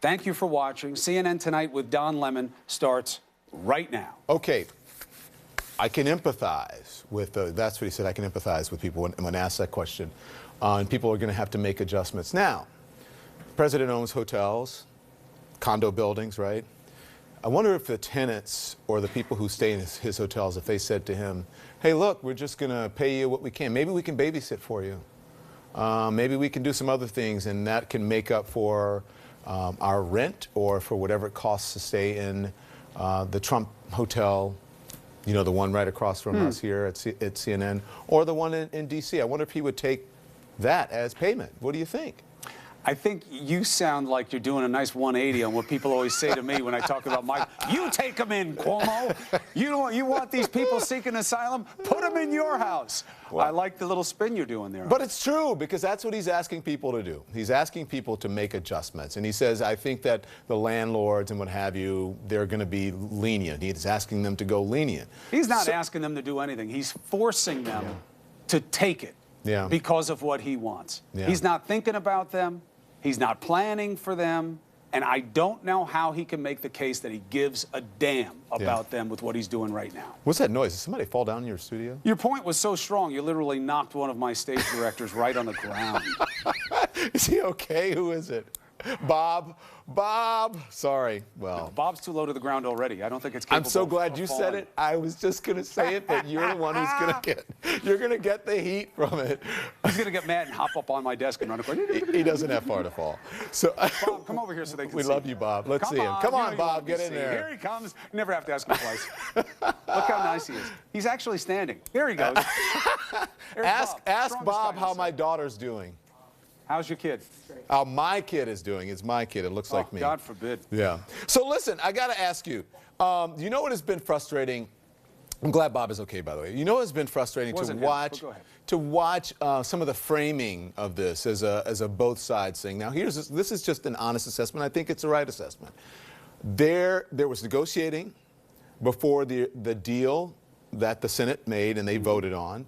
Thank you for watching. CNN Tonight with Don Lemon starts right now. Okay. I can empathize with, that's what he said, I can empathize with people when asked that question. And people are going to have to make adjustments. Now, the president owns hotels, condo buildings, right? I wonder if the tenants or the people who stay in his hotels, if they said to him, hey, look, we're just going to pay you what we can. Maybe we can babysit for you. Maybe we can do some other things, and that can make up for our rent or for whatever it costs to stay in the Trump Hotel, you know, the one right across from us here at CNN, or the one in D.C. I wonder if he would take that as payment. What do you think? I think you sound like you're doing a nice 180 on what people always say to me when I talk about Mike. You take them in, Cuomo. You want these people seeking asylum? Put them in your house. Well, I like the little spin you're doing there. But it's true, because that's what he's asking people to do. He's asking people to make adjustments. And he says, I think that the landlords and what have you, they're going to be lenient. He's asking them to go lenient. He's not asking them to do anything. He's forcing them to take it because of what he wants. He's not thinking about them. He's not planning for them, and I don't know how he can make the case that he gives a damn about them with what he's doing right now. What's that noise? Did somebody fall down in your studio? Your point was so strong, you literally knocked one of my stage directors right on the ground. Is he okay? Who is it? Bob? Bob? Sorry. Well, Bob's too low to the ground already. I don't think it's capable. I'm so glad you said it. I was just going to say it, but you're the one who's going to you're going to get the heat from it. He's going to get mad and hop up on my desk and run across. He doesn't have far to fall. So Bob, come over here so they can see. We love you, Bob. Let's see him. Come on, Bob, get in there. Here he comes. You never have to ask him twice. Look how nice he is. He's actually standing. There he goes. Ask Bob how my daughter's doing. How's your kid? How my kid is doing. It's my kid. It looks like me. God forbid. Yeah. So listen, I got to ask you, you know what has been frustrating? I'm glad Bob is okay, by the way. You know what has been frustrating to watch some of the framing of this as a both sides thing. Now, this is just an honest assessment. I think it's the right assessment. There was negotiating before the deal that the Senate made and they voted on.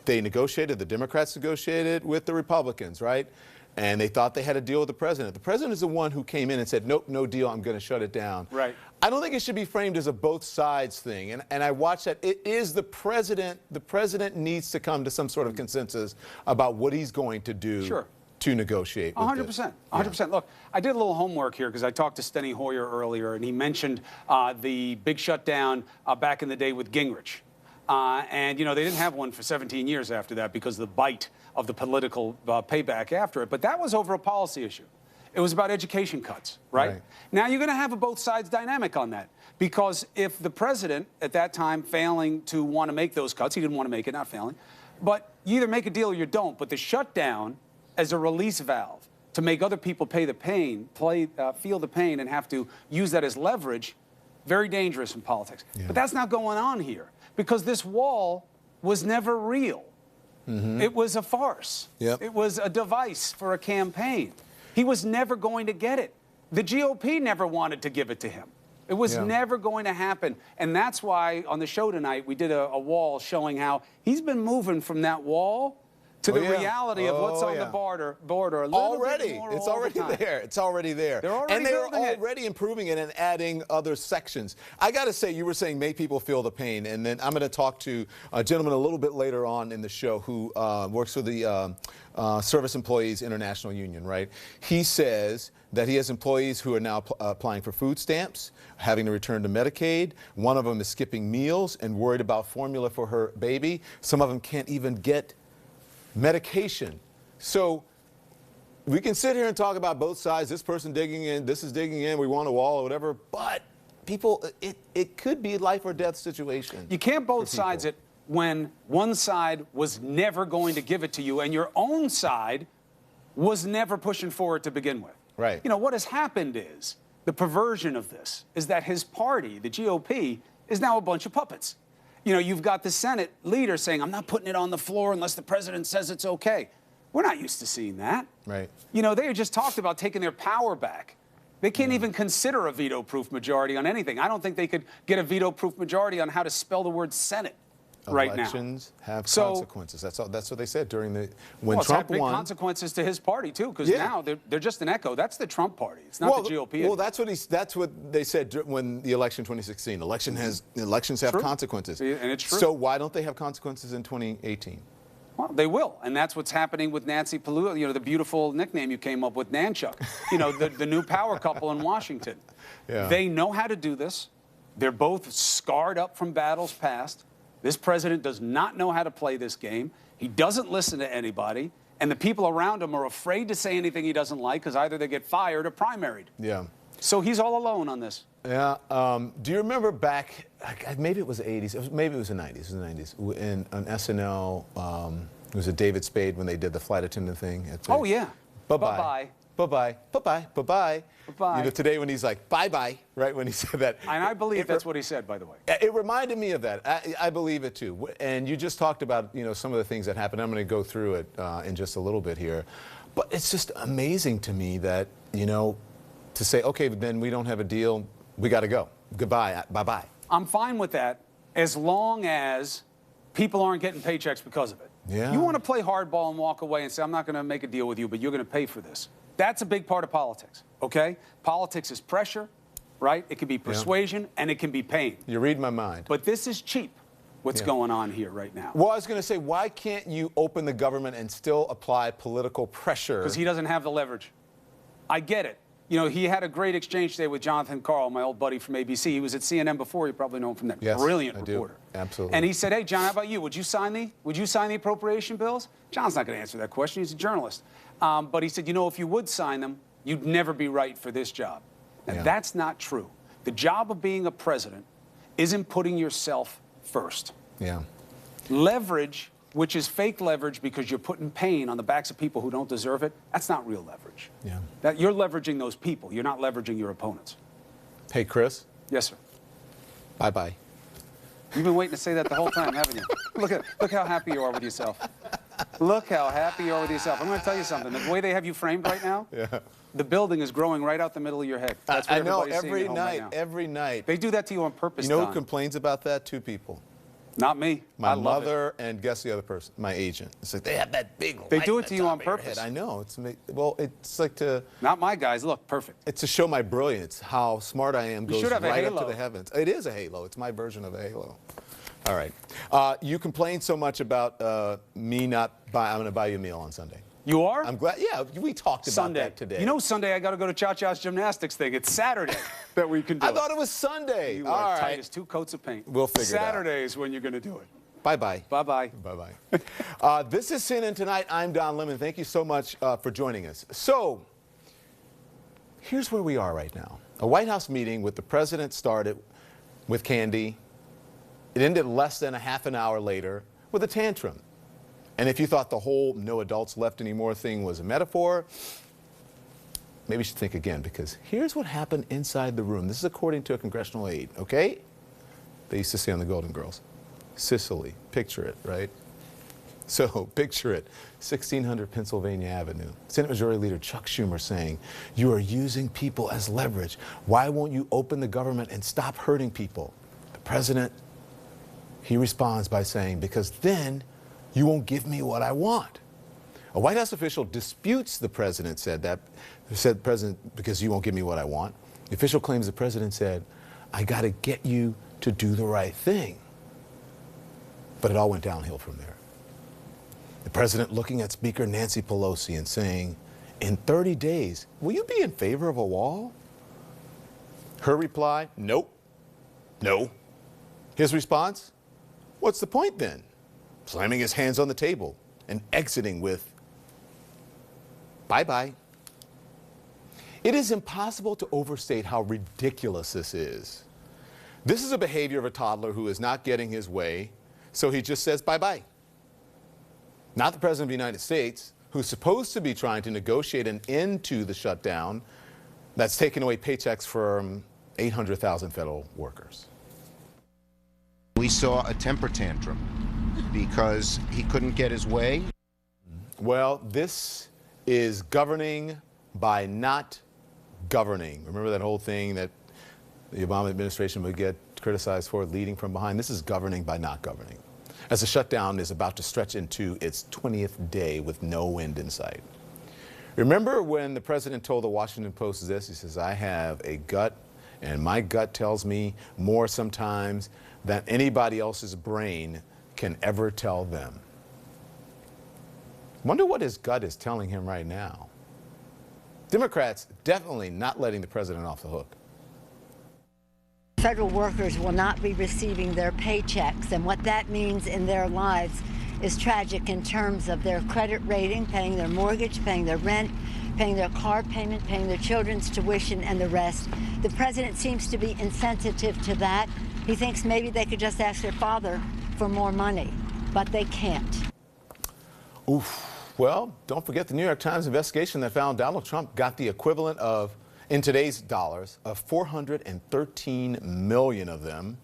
They negotiated, the Democrats negotiated with the Republicans, right? And they thought they had a deal with the president. The president is the one who came in and said, nope, no deal, I'm going to shut it down. Right. I don't think it should be framed as a both sides thing. And I watched that. It is the president. The president needs to come to some sort of consensus about what he's going to do to negotiate with 100%. 100%. Look, I did a little homework here because I talked to Steny Hoyer earlier, and he mentioned the big shutdown back in the day with Gingrich. And, you know, they didn't have one for 17 years after that because of the bite of the political payback after it. But that was over a policy issue. It was about education cuts, right? Now you're going to have a both sides dynamic on that. Because if the president at that time failing to want to make those cuts, he didn't want to make it, not failing, but you either make a deal or you don't. But the shutdown as a release valve to make other people pay the pain, feel the pain and have to use that as leverage, very dangerous in politics. But that's not going on here. Because this wall was never real. It was a farce. It was a device for a campaign. He was never going to get it. The GOP never wanted to give it to him. It was never going to happen. And that's why on the show tonight we did a wall showing how he's been moving from that wall to the reality of what's on the border a little bit more it's already there. It's already there. They're already improving it and adding other sections. I got to say, you were saying make people feel the pain, and then I'm going to talk to a gentleman a little bit later on in the show who works for the Service Employees International Union, right? He says that he has employees who are now applying for food stamps, having to return to Medicaid. One of them is skipping meals and worried about formula for her baby. Some of them can't even get medication. So we can sit here and talk about both sides, this person digging in, this is digging in, we want a wall or whatever, but people, it could be life or death situation. You can't both sides it when one side was never going to give it to you and your own side was never pushing for it to begin with. Right. You know, what has happened is, the perversion of this is that his party, the GOP, is now a bunch of puppets. You know, you've got the Senate leader saying, I'm not putting it on the floor unless the president says it's okay. We're not used to seeing that. Right. You know, they just talked about taking their power back. They can't even consider a veto-proof majority on anything. I don't think they could get a veto-proof majority on how to spell the word Senate. right now. Elections have So- consequences. That's what they said during the when Well, it's had Trump big won. consequences to his party too, because Yeah. now they're just an echo. That's the Trump party. It's not the GOP. Well, that's what they said when the election 2016. Elections have True. consequences. And it's true. So why don't they have consequences in 2018? Well, they will, and that's what's happening with Nancy Pelosi. You know, the beautiful nickname you came up with, Nanchuk. You know, the new power couple in Washington. Yeah. They know how to do this. They're both scarred up from battles past. This president does not know how to play this game. He doesn't listen to anybody, and the people around him are afraid to say anything he doesn't like because either they get fired or primaried. Yeah. So he's all alone on this. Yeah. Do you remember back? Maybe it was the 80s. Maybe it was the 90s. It was the 90s. On SNL, it was a David Spade when they did the flight attendant thing. Oh yeah. Bye-bye. Bye-bye. Bye-bye. Bye-bye. Bye-bye. Bye-bye. You know, today when he's like, bye-bye, right, when he said that. And I believe that's what he said, by the way. It reminded me of that. I believe it, too. And you just talked about, you know, some of the things that happened. I'm going to go through it in just a little bit here. But it's just amazing to me that, you know, to say, okay, then we don't have a deal. We got to go. Goodbye. Bye-bye. I'm fine with that as long as people aren't getting paychecks because of it. Yeah. You want to play hardball and walk away and say, I'm not going to make a deal with you, but you're going to pay for this. That's a big part of politics, okay? Politics is pressure, right? It can be persuasion and it can be pain. You read my mind. But this is cheap, what's going on here right now. Well, I was going to say, why can't you open the government and still apply political pressure? Because he doesn't have the leverage. I get it. You know, he had a great exchange today with Jonathan Karl, my old buddy from ABC. He was at CNN before. You probably know him from that. Yes, Brilliant I do. reporter. Absolutely. And he said, hey, John, how about you? Would you sign the appropriation bills? John's not going to answer that question. He's a journalist. But he said, you know, if you would sign them, you'd never be right for this job. Now, that's not true. The job of being a president isn't putting yourself first. Yeah. Leverage, which is fake leverage because you're putting pain on the backs of people who don't deserve it, that's not real leverage. Yeah. That you're leveraging those people. You're not leveraging your opponents. Hey, Chris. Yes, sir. Bye-bye. You've been waiting to say that the whole time, haven't you? Look how happy you are with yourself. Look how happy you are with yourself. I'm going to tell you something. The way they have you framed right now, the building is growing right out the middle of your head. That's what I know, everybody's seeing at home right now. every night. They do that to you on purpose, You know who Don. complains about that? Two people. Not me. My I love it. mother and guess the other person? My agent. It's like, they have that big They light do on it to the you top on of your purpose. head. I know. It's like to... Not my guys. Look, perfect. It's to show my brilliance, how smart I am goes should have a right up to halo. the heavens. It is a halo. It's my version of a halo. All right. You complained so much about me not buy. I'm going to buy you a meal on Sunday. You are? I'm glad. Yeah, we talked about Sunday. that today. You know, Sunday I got to go to Cha-Cha's gymnastics thing. It's Saturday that we can do I it. thought it was Sunday. You All are tight right. as two coats of paint. We'll figure it out. Saturday is when you're going to do it. Bye-bye. Bye-bye. Bye-bye. This is CNN Tonight. I'm Don Lemon. Thank you so much for joining us. So, here's where we are right now. A White House meeting with the president started with candy. It ended less than a half an hour later with a tantrum. And if you thought the whole no adults left anymore thing was a metaphor, maybe you should think again, because here's what happened inside the room. This is according to a congressional aide, okay? They used to say on the Golden Girls. Sicily, picture it, right? So, picture it, 1600 Pennsylvania Avenue. Senate Majority Leader Chuck Schumer saying, you are using people as leverage. Why won't you open the government and stop hurting people? The president, he responds by saying, because then you won't give me what I want. A White House official disputes the president said president, because you won't give me what I want. The official claims the president said, I got to get you to do the right thing. But it all went downhill from there. The president looking at Speaker Nancy Pelosi and saying, in 30 days, will you be in favor of a wall? Her reply, nope, no. His response, what's the point then? Slamming his hands on the table and exiting with, bye-bye. It is impossible to overstate how ridiculous this is. This is a behavior of a toddler who is not getting his way, so he just says bye-bye. Not the President of the United States, who's supposed to be trying to negotiate an end to the shutdown that's taken away paychecks from 800,000 federal workers. We saw a temper tantrum because he couldn't get his way. Well, this is governing by not governing. Remember that whole thing that the Obama administration would get criticized for, leading from behind? This is governing by not governing. as the shutdown is about to stretch into its 20th day with no end in sight. Remember when the president told the Washington Post this? He says, I have a gut, and my gut tells me more sometimes than anybody else's brain can ever tell them. Wonder what his gut is telling him right now. Democrats definitely not letting the president off the hook. Federal workers will not be receiving their paychecks, and what that means in their lives is tragic in terms of their credit rating, paying their mortgage, paying their rent, paying their car payment, paying their children's tuition, and the rest. The president seems to be insensitive to that. He thinks maybe they could just ask their father for more money, but they can't. Oof. Well, don't forget the New York Times investigation that found Donald Trump got the equivalent of, in today's dollars, of 413 million of them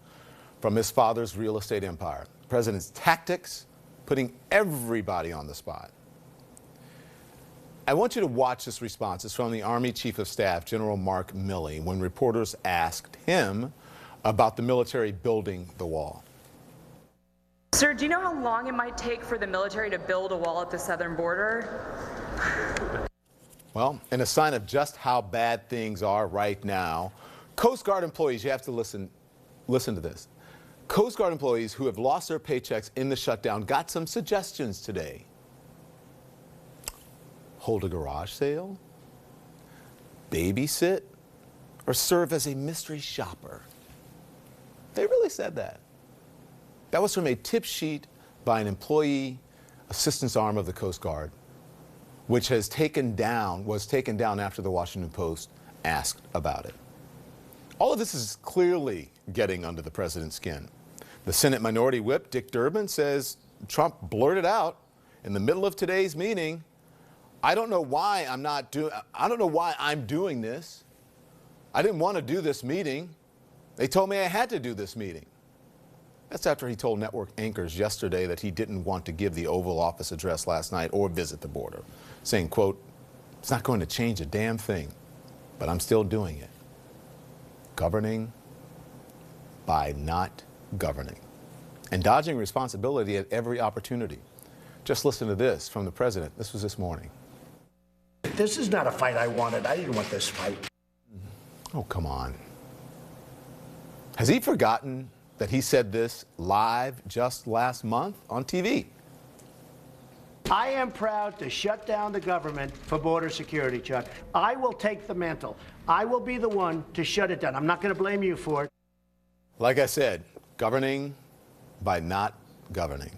from his father's real estate empire. The president's tactics, putting everybody on the spot. I want you to watch this response. It's from the Army Chief of Staff, General Mark Milley, when reporters asked him about the military building the wall. Sir, do you know how long it might take for the military to build a wall at the southern border? Well, in a sign of just how bad things are right now, Coast Guard employees, you have to listen to this. Coast Guard employees who have lost their paychecks in the shutdown got some suggestions today. Hold a garage sale, babysit, or serve as a mystery shopper. They really said that. That was from a tip sheet by an employee assistance arm of the Coast Guard, which was taken down after the Washington Post asked about it. All of this is clearly getting under the president's skin. The Senate Minority Whip, Dick Durbin, says Trump blurted out in the middle of today's meeting, I don't know why I'm doing this. I didn't want to do this meeting. They told me I had to do this meeting. That's after he told network anchors yesterday that he didn't want to give the Oval Office address last night or visit the border, saying, quote, it's not going to change a damn thing, but I'm still doing it. Governing by not governing and dodging responsibility at every opportunity. Just listen to this from the president. This was this morning. This is not a fight I wanted. I didn't want this fight. Oh, come on. Has he forgotten that he said this live just last month on TV? I am proud to shut down the government for border security, Chuck. I will take the mantle. I will be the one to shut it down. I'm not going to blame you for it. Like I said, governing by not governing.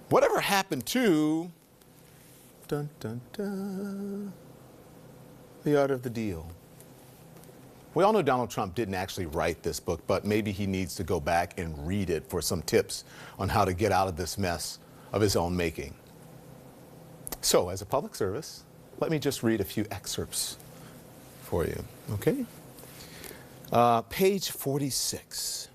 Whatever happened to dun, dun, dun, The Art of the Deal? We all know Donald Trump didn't actually write this book, but maybe he needs to go back and read it for some tips on how to get out of this mess of his own making. So, as a public service, let me just read a few excerpts for you, okay? Page 46.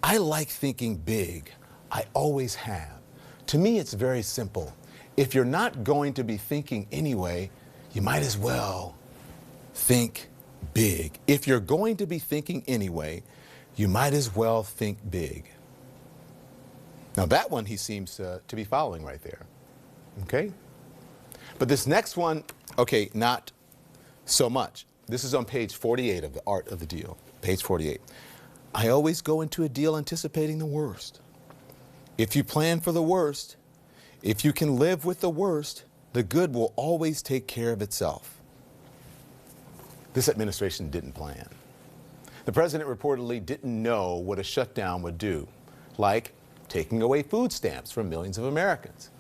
I like thinking big. I always have. To me, it's very simple. If you're not going to be thinking anyway, you might as well think big. If you're going to be thinking anyway, you might as well think big. Now that one he seems to be following right there, okay? But this next one, okay, not so much. This is on page 48 of The Art of the Deal, page 48. I always go into a deal anticipating the worst. If you plan for the worst, if you can live with the worst, the good will always take care of itself. This administration didn't plan. The president reportedly didn't know what a shutdown would do, like taking away food stamps from millions of Americans.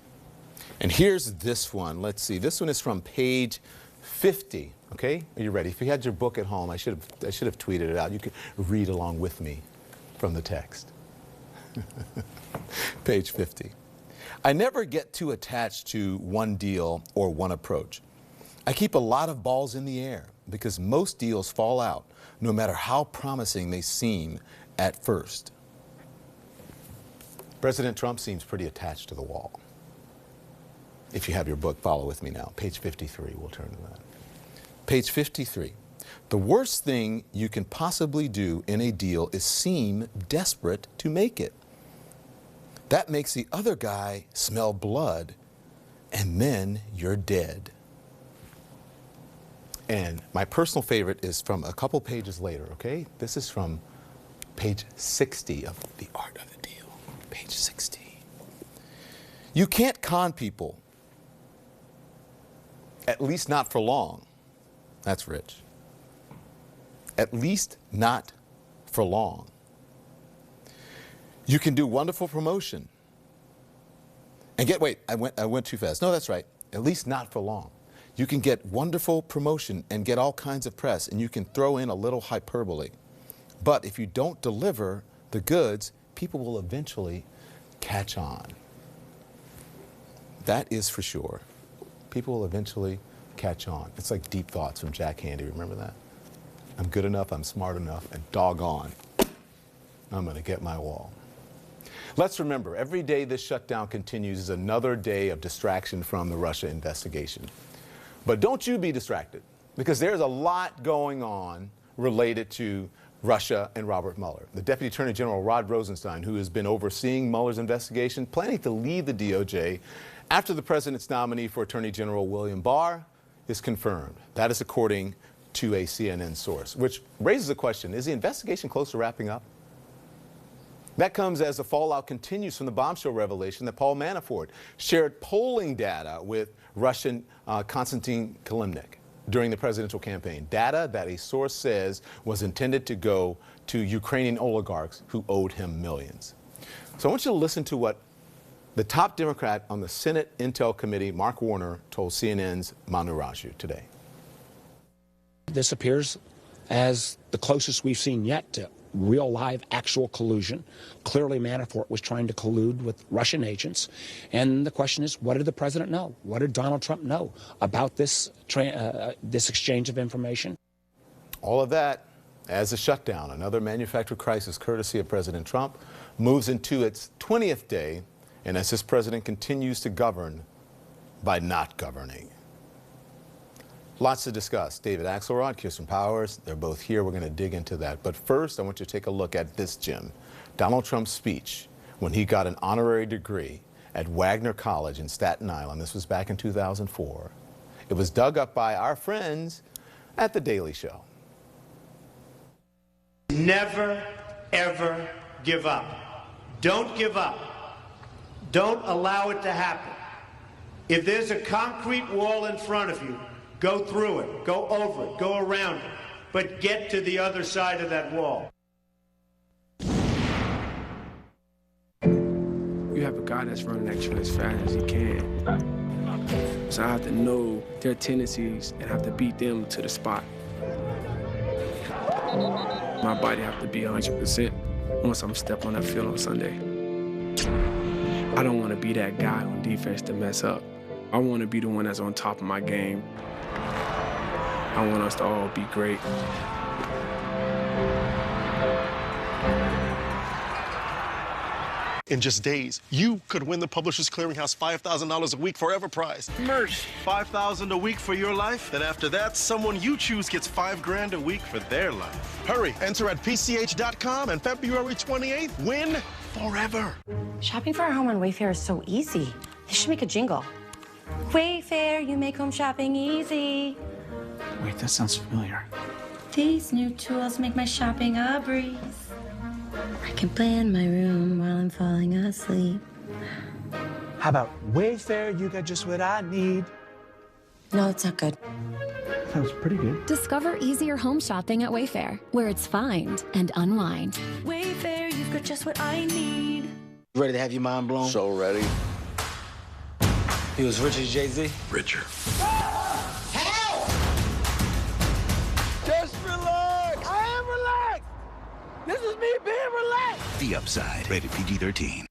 And here's this one. Let's see. This one is from page 50. Okay? Are you ready? If you had your book at home, I should have tweeted it out. You could read along with me from the text. Page 50. I never get too attached to one deal or one approach. I keep a lot of balls in the air because most deals fall out, no matter how promising they seem at first. President Trump seems pretty attached to the wall. If you have your book, follow with me now. Page 53, we'll turn to that. Page 53. The worst thing you can possibly do in a deal is seem desperate to make it. That makes the other guy smell blood, and then you're dead. And my personal favorite is from a couple pages later, okay? This is from page 60 of The Art of the Deal. Page 60. You can't con people, at least not for long. That's rich. At least not for long. You can do wonderful promotion and get, wait, I went too fast. No, that's right. At least not for long. You can get wonderful promotion and get all kinds of press, and you can throw in a little hyperbole. But if you don't deliver the goods, people will eventually catch on. That is for sure. People will eventually catch on. It's like Deep Thoughts from Jack Handey. Remember that? I'm good enough, I'm smart enough, and doggone, I'm going to get my wall. Let's remember, every day this shutdown continues is another day of distraction from the Russia investigation. But don't you be distracted, because there's a lot going on related to Russia and Robert Mueller. The Deputy Attorney General Rod Rosenstein, who has been overseeing Mueller's investigation, planning to leave the DOJ after the president's nominee for Attorney General William Barr is confirmed. That is according to a CNN source, which raises the question, is the investigation close to wrapping up? That comes as the fallout continues from the bombshell revelation that Paul Manafort shared polling data with Russian Konstantin Kilimnik during the presidential campaign. Data that a source says was intended to go to Ukrainian oligarchs who owed him millions. So I want you to listen to what the top Democrat on the Senate Intel Committee, Mark Warner, told CNN's Manu Raju today. This appears as the closest we've seen yet to real live actual collusion. Clearly Manafort was trying to collude with Russian agents. And the question is, what did the president know? What did Donald Trump know about this exchange of information? All of that as the shutdown, another manufactured crisis courtesy of President Trump, moves into its 20th day, and as this president continues to govern by not governing. Lots to discuss. David Axelrod, Kirsten Powers, they're both here. We're going to dig into that. But first, I want you to take a look at this, Jim. Donald Trump's speech when he got an honorary degree at Wagner College in Staten Island. This was back in 2004. It was dug up by our friends at The Daily Show. Never, ever give up. Don't give up. Don't allow it to happen. If there's a concrete wall in front of you, go through it, go over it, go around it, but get to the other side of that wall. You have a guy that's running at you as fast as he can. So I have to know their tendencies and have to beat them to the spot. My body have to be 100% once I'm step on that field on Sunday. I don't want to be that guy on defense to mess up. I want to be the one that's on top of my game. I want us to all be great. In just days, you could win the Publishers Clearinghouse $5,000 a week forever prize. Merch, $5,000 a week for your life? Then after that, someone you choose gets $5 grand a week for their life. Hurry, enter at PCH.com, and February 28th, win forever. Shopping for our home on Wayfair is so easy. They should make a jingle. Wayfair, you make home shopping easy. Wait, that sounds familiar. These new tools make my shopping a breeze. I can plan my room while I'm falling asleep. How about Wayfair, you got just what I need? No, it's not good. Sounds pretty good. Discover easier home shopping at Wayfair, where it's find and unwind. Wayfair, you've got just what I need. You ready to have your mind blown? So ready. He was rich as Jay-Z? Richer. Help! Just relax. I am relaxed. This is me being relaxed. The Upside, rated PG-13.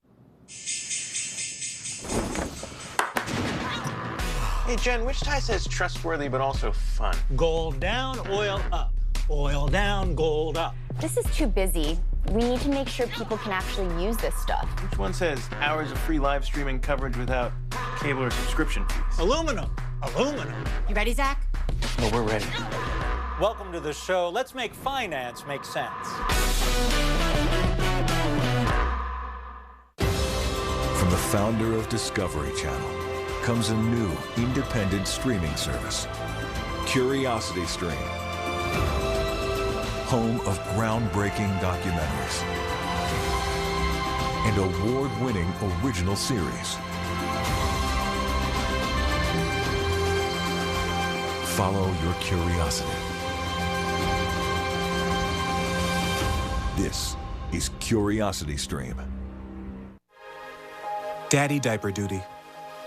Hey, Jen, which tie says trustworthy but also fun? Gold down, oil up. Oil down, gold up. This is too busy. We need to make sure people can actually use this stuff. Which one says hours of free live streaming coverage without cable or subscription fees? Aluminum. Aluminum. You ready, Zach? Oh, we're ready. Welcome to the show. Let's make finance make sense. founder of Discovery Channel, comes a new independent streaming service, Curiosity Stream, home of groundbreaking documentaries and award-winning original series. Follow your curiosity. This is Curiosity Stream. Daddy diaper duty.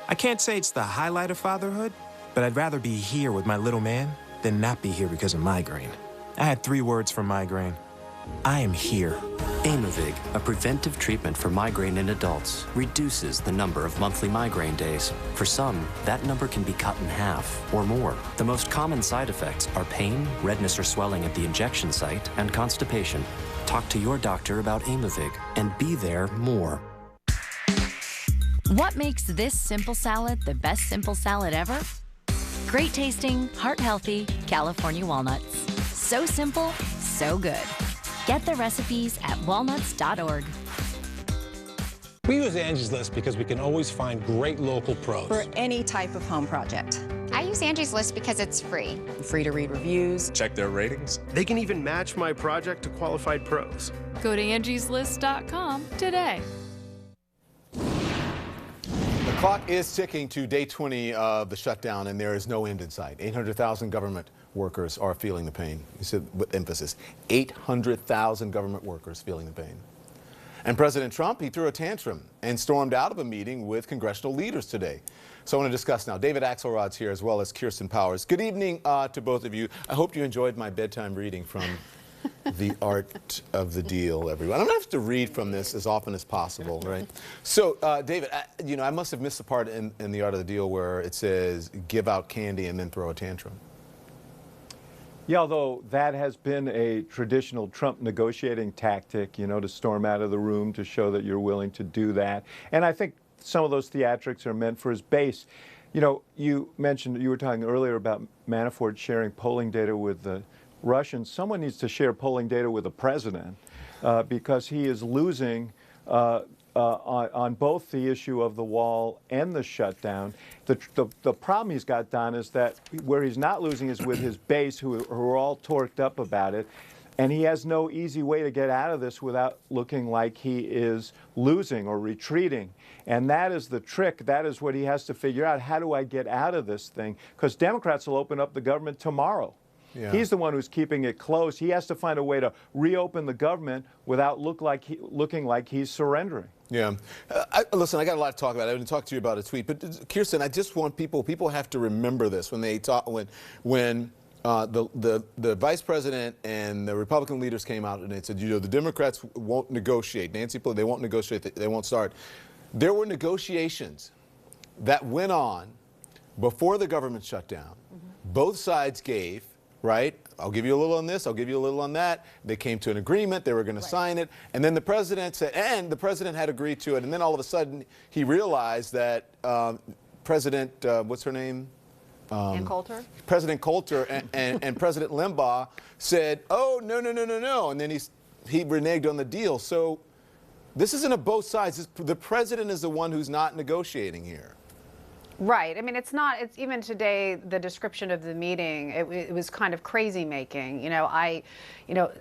I can't say it's the highlight of fatherhood, but I'd rather be here with my little man than not be here because of migraine. I had 3 words for migraine. I am here. Aimovig, a preventive treatment for migraine in adults, reduces the number of monthly migraine days. For some, that number can be cut in half or more. The most common side effects are pain, redness or swelling at the injection site, and constipation. Talk to your doctor about Aimovig and be there more. What makes this simple salad the best simple salad ever? Great tasting, heart-healthy California walnuts. So simple, so good. Get the recipes at walnuts.org. We use Angie's List because we can always find great local pros. For any type of home project. I use Angie's List because it's free. Free to read reviews. Check their ratings. They can even match my project to qualified pros. Go to angieslist.com today. The clock is ticking to day 20 of the shutdown, and there is no end in sight. 800,000 government workers are feeling the pain. You said with emphasis, 800,000 government workers feeling the pain. And President Trump, he threw a tantrum and stormed out of a meeting with congressional leaders today. So I want to discuss now. David Axelrod's here, as well as Kirsten Powers. Good evening to both of you. I hope you enjoyed my bedtime reading from The Art of the Deal, everyone. I'm going to have to read from this as often as possible, right? So, David, I must have missed the part in The Art of the Deal where it says, give out candy and then throw a tantrum. Yeah, although that has been a traditional Trump negotiating tactic, to storm out of the room to show that you're willing to do that. And I think some of those theatrics are meant for his base. You mentioned, you were talking earlier about Manafort sharing polling data with the Russians. Someone needs to share polling data with the president because he is losing on both the issue of the wall and the shutdown. The problem he's got, Don, is that where he's not losing is with his base who are all torqued up about it. And he has no easy way to get out of this without looking like he is losing or retreating. And that is the trick. That is what he has to figure out. How do I get out of this thing? Because Democrats will open up the government tomorrow. Yeah. He's the one who's keeping it closed. He has to find a way to reopen the government without looking like he's surrendering. Yeah. Listen, I got a lot to talk about. I didn't talk to you about a tweet, but Kirsten, I just want people have to remember this when they talk when the vice president and the Republican leaders came out and they said, the Democrats won't negotiate. Nancy Pelosi, they won't negotiate. They won't start. There were negotiations that went on before the government shutdown. Mm-hmm. Both sides gave. Right? I'll give you a little on this, I'll give you a little on that. They came to an agreement, they were going to sign it, and then the president said, and the president had agreed to it, and then all of a sudden he realized that President, what's her name? Ann Coulter? President Coulter and President Limbaugh said, oh, no, and then he reneged on the deal. So this isn't a both sides. The president is the one who's not negotiating here. Right. I mean, it's even today, the description of the meeting, it was kind of crazy making,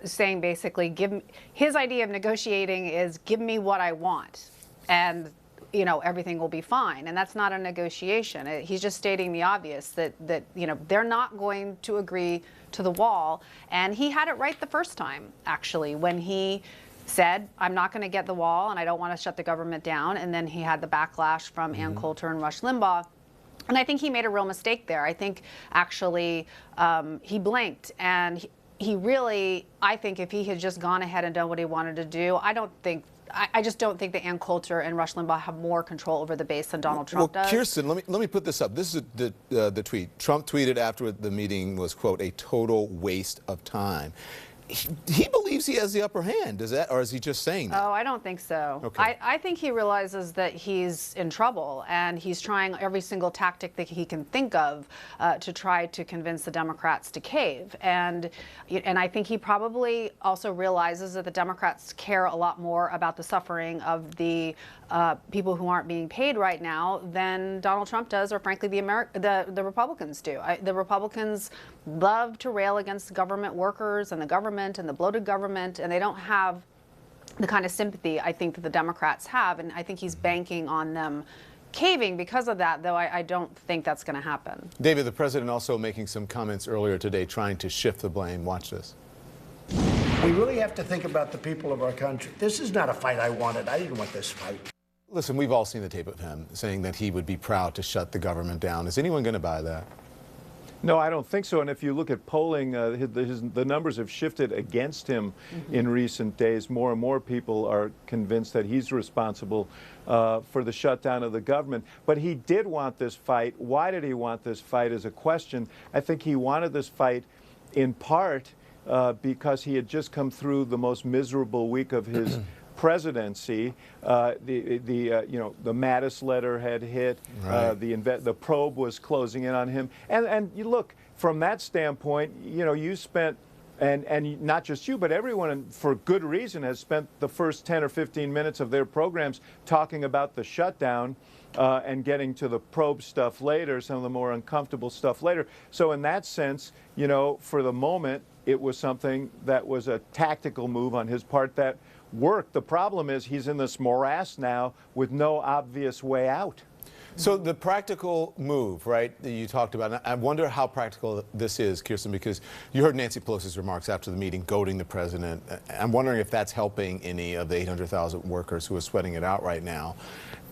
saying basically, his idea of negotiating is give me what I want and, everything will be fine. And that's not a negotiation. He's just stating the obvious that they're not going to agree to the wall. And he had it right the first time, actually, when he said, I'm not going to get the wall and I don't want to shut the government down. And then he had the backlash from Ann Coulter and Rush Limbaugh. And I think he made a real mistake there. I think actually he blinked and he really, I think if he had just gone ahead and done what he wanted to do, I just don't think that Ann Coulter and Rush Limbaugh have more control over the base than Donald Trump does. Kirsten, let me put this up. This is the tweet. Trump tweeted after the meeting was, quote, a total waste of time. he believes he has the upper hand. Is that, or is he just saying that? Oh, I don't think so. Okay. I think he realizes that he's in trouble, and he's trying every single tactic that he can think of to try to convince the Democrats to cave. And I think he probably also realizes that the Democrats care a lot more about the suffering of the people who aren't being paid right now than Donald Trump does, or frankly the Republicans do. The Republicans love to rail against government workers and the government and the bloated government, and they don't have the kind of sympathy I think that the Democrats have, and I think he's banking on them caving because of that, though I don't think that's going to happen. David, the president also making some comments earlier today trying to shift the blame. Watch this. We really have to think about the people of our country. This is not a fight I wanted. I didn't want this fight. Listen, we've all seen the tape of him saying that he would be proud to shut the government down. Is anyone going to buy that? No, I don't think so. And if you look at polling, the numbers have shifted against him in recent days. More and more people are convinced that he's responsible for the shutdown of the government. But he did want this fight. Why did he want this fight is a question. I think he wanted this fight in part because he had just come through the most miserable week of his presidency. The Mattis letter had hit. Right. The probe was closing in on him. And you look, from that standpoint, you spent, and not just you, but everyone, for good reason, has spent the first 10 or 15 minutes of their programs talking about the shutdown and getting to the probe stuff later, some of the more uncomfortable stuff later. So in that sense, for the moment, it was something that was a tactical move on his part that worked. The problem is he's in this morass now with no obvious way out. So the practical move, right, that you talked about, I wonder how practical this is, Kirsten, because you heard Nancy Pelosi's remarks after the meeting goading the president. I'm wondering if that's helping any of the 800,000 workers who are sweating it out right now.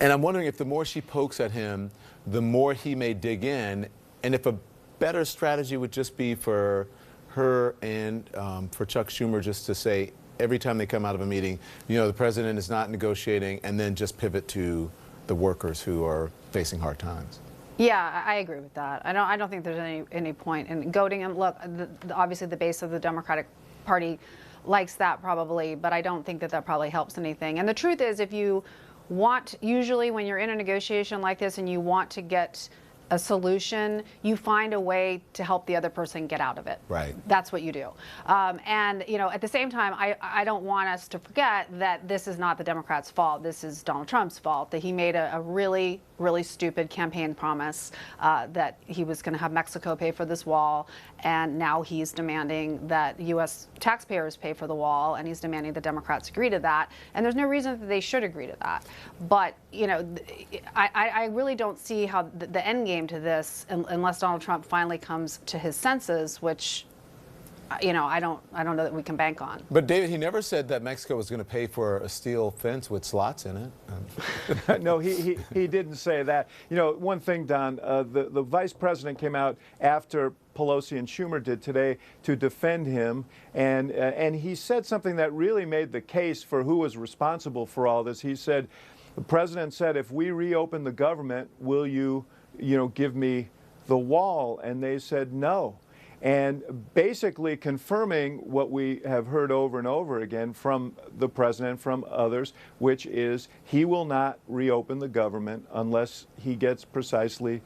And I'm wondering if the more she pokes at him, the more he may dig in, and if a better strategy would just be for her and for Chuck Schumer just to say, every time they come out of a meeting, the president is not negotiating, and then just pivot to the workers who are facing hard times. Yeah, I agree with that. I don't think there's any point in goading him. Look, obviously the base of the Democratic Party likes that probably, but I don't think that probably helps anything. And the truth is, if you want, usually when you're in a negotiation like this and you want to get a solution, you find a way to help the other person get out of it. Right. That's what you do. And at the same time, I don't want us to forget that this is not the Democrats' fault. This is Donald Trump's fault, that he made a really, really stupid campaign promise that he was going to have Mexico pay for this wall, and now he's demanding that U.S. taxpayers pay for the wall, and he's demanding the Democrats agree to that. And there's no reason that they should agree to that. But I really don't see how the end game to this, unless Donald Trump finally comes to his senses, which I don't know that we can bank on. But David, he never said that Mexico was going to pay for a steel fence with slots in it. No, he didn't say that. One thing, Don, the vice president came out after Pelosi and Schumer did today to defend him, and he said something that really made the case for who was responsible for all this. He said, the president said, if we reopen the government, will you give me the wall? And they said no. And basically confirming what we have heard over and over again from the president, from others, which is he will not reopen the government unless he gets precisely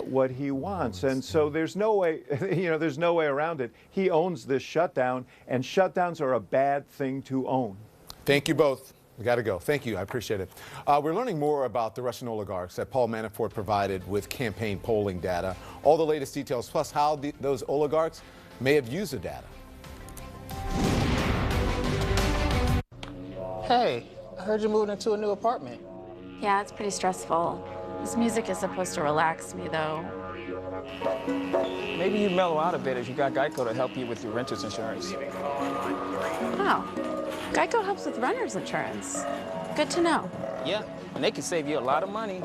what he wants. And so there's no way, there's no way around it. He owns this shutdown, and shutdowns are a bad thing to own. Thank you both. We got to go. Thank you. I appreciate it. We're learning more about the Russian oligarchs that Paul Manafort provided with campaign polling data. All the latest details, plus how those oligarchs may have used the data. Hey, I heard you moved into a new apartment. Yeah, it's pretty stressful. This music is supposed to relax me, though. Maybe you mellow out a bit if you got Geico to help you with your renter's insurance. Oh, Geico helps with renter's insurance. Good to know. Yeah, and they can save you a lot of money.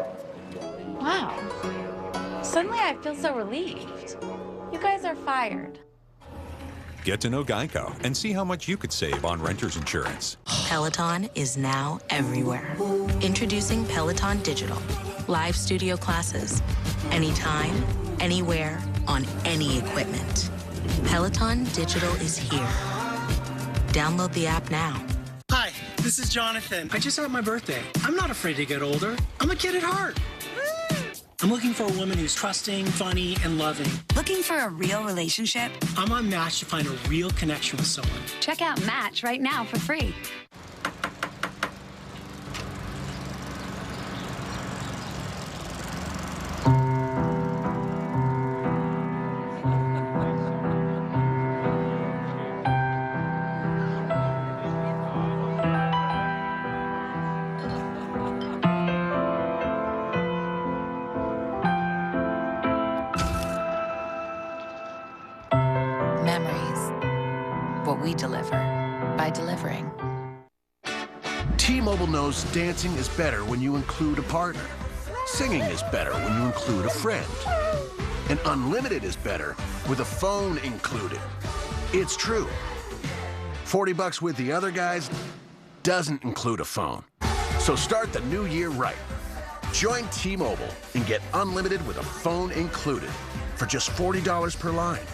Wow. Suddenly I feel so relieved. You guys are fired. Get to know Geico and see how much you could save on renter's insurance. Peloton is now everywhere. Introducing Peloton Digital. Live studio classes. Anytime, anywhere, on any equipment. Peloton Digital is here. Download the app now. Hi, this is Jonathan. I just had my birthday. I'm not afraid to get older. I'm a kid at heart. I'm looking for a woman who's trusting, funny, and loving. Looking for a real relationship? I'm on Match to find a real connection with someone. Check out Match right now for free. What we deliver by delivering. T-Mobile knows dancing is better when you include a partner. Singing is better when you include a friend. And unlimited is better with a phone included. It's true. $40 with the other guys doesn't include a phone. So start the new year right. Join T-Mobile and get unlimited with a phone included for just $40 per line.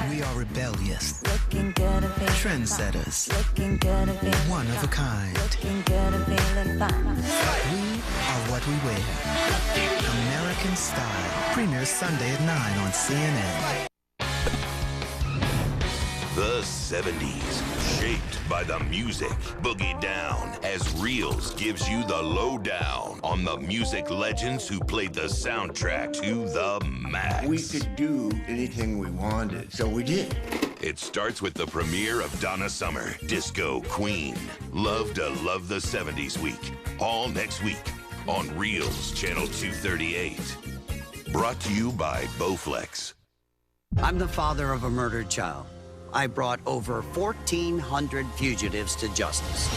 We are rebellious, trendsetters, one of a kind. We are what we wear. American Style premieres Sunday at 9 on CNN. The 70s, shaped by the music. Boogie Down, as Reels gives you the lowdown on the music legends who played the soundtrack to the max. We could do anything we wanted, so we did. It starts with the premiere of Donna Summer, Disco Queen. Love to Love the 70s week. All next week on Reels, Channel 238. Brought to you by Bowflex. I'm the father of a murdered child. I brought over 1,400 fugitives to justice.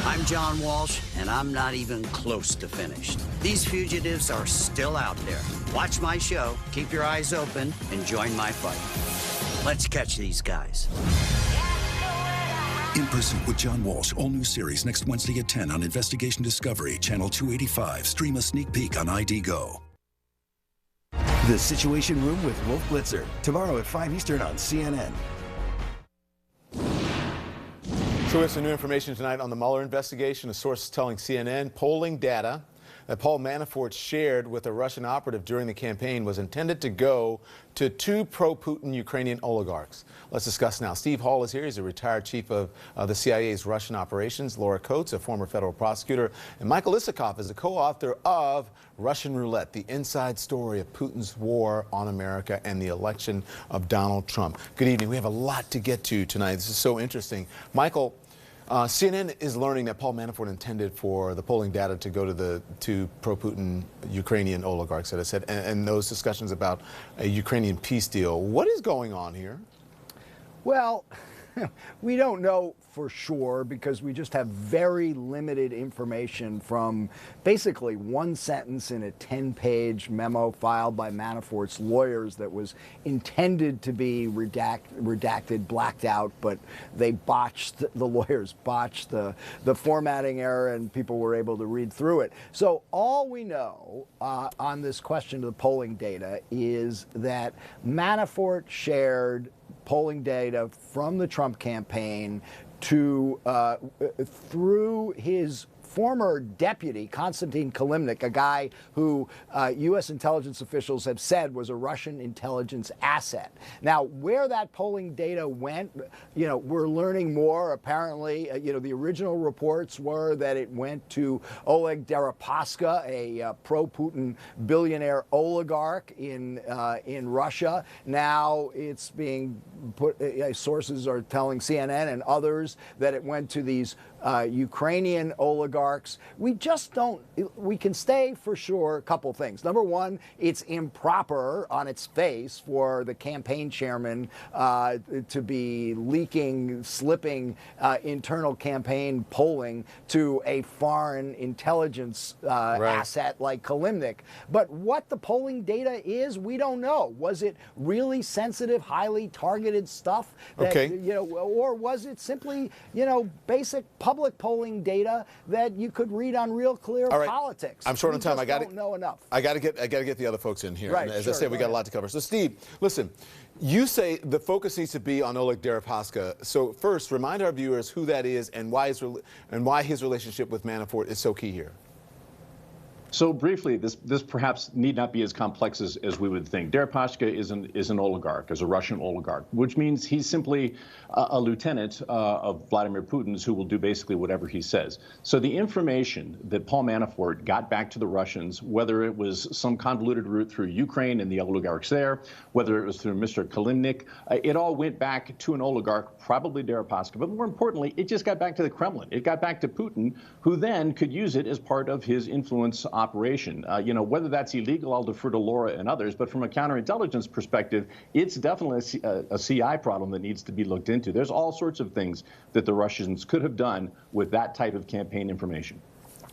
I'm John Walsh, and I'm not even close to finished. These fugitives are still out there. Watch my show, keep your eyes open, and join my fight. Let's catch these guys. In Pursuit with John Walsh, all new series next Wednesday at 10 on Investigation Discovery, Channel 285. Stream a sneak peek on ID Go. The Situation Room with Wolf Blitzer, tomorrow at 5 Eastern on CNN. So we have some new information tonight on the Mueller investigation. A source is telling CNN polling data that Paul Manafort shared with a Russian operative during the campaign was intended to go to two pro-Putin Ukrainian oligarchs. Let's discuss now. Steve Hall is here. He's a retired chief of the CIA's Russian operations. Laura Coates, a former federal prosecutor. And Michael Isikoff is a co-author of Russian Roulette, the inside story of Putin's war on America and the election of Donald Trump. Good evening. We have a lot to get to tonight. This is so interesting. Michael, CNN is learning that Paul Manafort intended for the polling data to go to the two pro-Putin Ukrainian oligarchs, that I said, and those discussions about a Ukrainian peace deal. What is going on here? Well, we don't know for sure because we just have very limited information from basically one sentence in a 10-page memo filed by Manafort's lawyers that was intended to be redacted, blacked out, but the lawyers botched the formatting error and people were able to read through it. So all we know on this question of the polling data is that Manafort shared polling data from the Trump campaign to through his former deputy, Konstantin Kilimnik, a guy who U.S. intelligence officials have said was a Russian intelligence asset. Now, where that polling data went, we're learning more. Apparently, the original reports were that it went to Oleg Deripaska, a pro-Putin billionaire oligarch in Russia. Now it's being put, sources are telling CNN and others that it went to these Ukrainian oligarchs. We just don't, we can say for sure a couple things. Number one, it's improper on its face for the campaign chairman to be slipping internal campaign polling to a foreign intelligence asset like Kilimnik. But what the polling data is, we don't know. Was it really sensitive, highly targeted stuff that, or was it simply, basic public polling data that you could read on Real Clear All right. Politics. I'm short on time. We I got don't know enough. I got to get the other folks in here. Right, And as sure, I said, we go got a lot to cover. So, Steve, listen. You say the focus needs to be on Oleg Deripaska. So, first, remind our viewers who that is and why his relationship with Manafort is so key here. So briefly, this perhaps need not be as complex as we would think. Deripaska is an oligarch, is a Russian oligarch, which means he's simply a lieutenant of Vladimir Putin's who will do basically whatever he says. So the information that Paul Manafort got back to the Russians, whether it was some convoluted route through Ukraine and the oligarchs there, whether it was through Mr. Kalimnik, it all went back to an oligarch, probably Deripaska. But more importantly, it just got back to the Kremlin. It got back to Putin, who then could use it as part of his influence operation. You know, whether that's illegal, I'll defer to Laura and others, but from a counterintelligence perspective, it's definitely a CI problem that needs to be looked into. There's all sorts of things that the Russians could have done with that type of campaign information.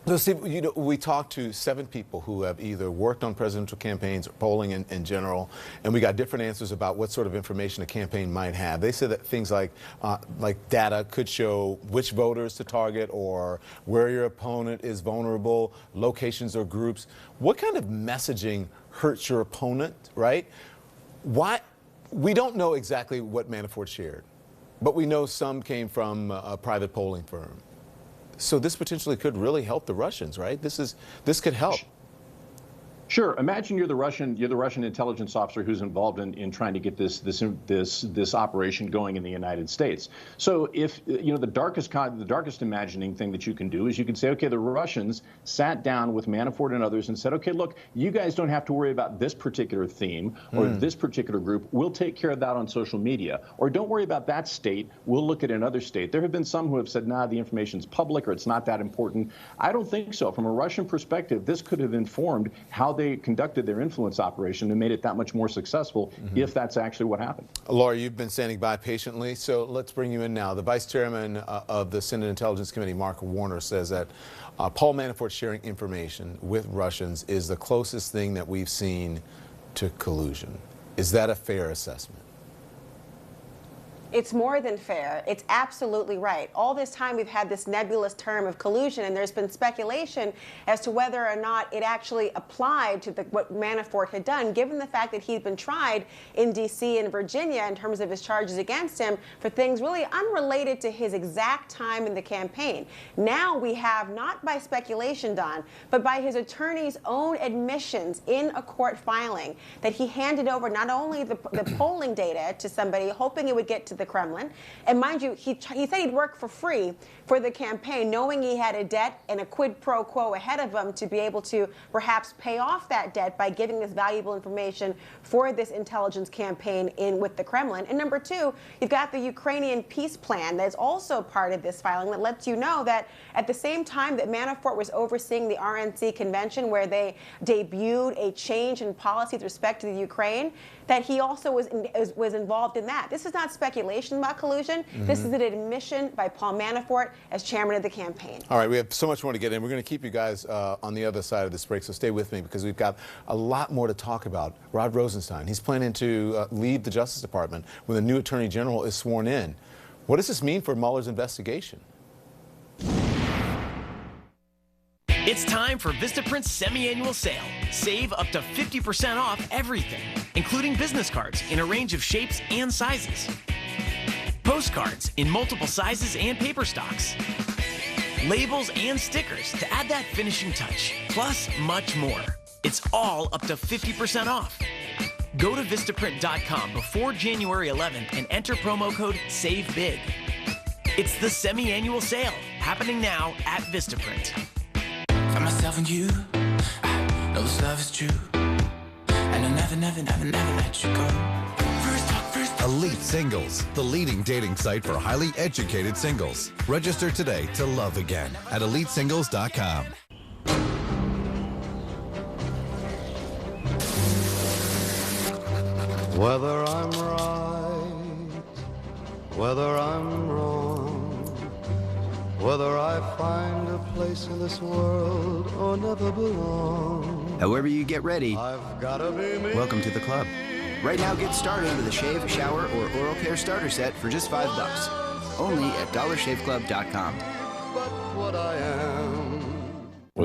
So, Steve, you know, we talked to 7 people who have either worked on presidential campaigns or polling in general, and we got different answers about what sort of information a campaign might have. They said that things like data could show which voters to target or where your opponent is vulnerable, locations or groups. What kind of messaging hurts your opponent, right? Why? We don't know exactly what Manafort shared, but we know some came from a private polling firm. So this potentially could really help the Russians, right? This could help. Sure. Imagine you're the Russian intelligence officer who's involved in trying to get this operation going in the United States. So if you know the darkest imagining thing that you can do is you can say, okay, the Russians sat down with Manafort and others and said, okay, look, you guys don't have to worry about this particular theme or this particular group. We'll take care of that on social media. Or don't worry about that state. We'll look at another state. There have been some who have said, nah, the information's public or it's not that important. I don't think so. From a Russian perspective, this could have informed how they conducted their influence operation and made it that much more successful if that's actually what happened. Laura, you've been standing by patiently, so let's bring you in now. The Vice Chairman of the Senate Intelligence Committee, Mark Warner, says that Paul Manafort sharing information with Russians is the closest thing that we've seen to collusion. Is that a fair assessment? It's more than fair. It's absolutely right. All this time we've had this nebulous term of collusion, and there's been speculation as to whether or not it actually applied to what Manafort had done, given the fact that he'd been tried in D.C. and Virginia in terms of his charges against him for things really unrelated to his exact time in the campaign. Now we have, not by speculation, Don, but by his attorney's own admissions in a court filing, that he handed over not only the polling data to somebody, hoping it would get to the Kremlin. And mind you, he said he'd work for free for the campaign, knowing he had a debt and a quid pro quo ahead of him to be able to perhaps pay off that debt by giving this valuable information for this intelligence campaign with the Kremlin. And number 2, you've got the Ukrainian peace plan that's also part of this filing that lets you know that at the same time that Manafort was overseeing the RNC convention where they debuted a change in policy with respect to the Ukraine, that he also was involved in that. This is not speculation about collusion. This is an admission by Paul Manafort as chairman of the campaign. All right, we have so much more to get in. We're going to keep you guys on the other side of this break, so stay with me because we've got a lot more to talk about. Rod Rosenstein, he's planning to leave the Justice Department when the new Attorney General is sworn in. What does this mean for Mueller's investigation? It's time for Vistaprint's semi-annual sale. Save up to 50% off everything, including business cards in a range of shapes and sizes, postcards in multiple sizes and paper stocks, labels and stickers to add that finishing touch, plus much more. It's all up to 50% off. Go to Vistaprint.com before January 11th and enter promo code SAVEBIG. It's the semi-annual sale happening now at Vistaprint. Find myself in you. I know this love is true. And I'll never, never, never, never let you go. Elite Singles, the leading dating site for highly educated singles. Register today to love again at EliteSingles.com. Whether I'm right, whether I'm wrong, whether I find a place in this world or never belong. However you get ready, I've gotta be me. Welcome to the club. Right now, get started with a shave, shower, or oral care starter set for just $5. Only at DollarShaveClub.com.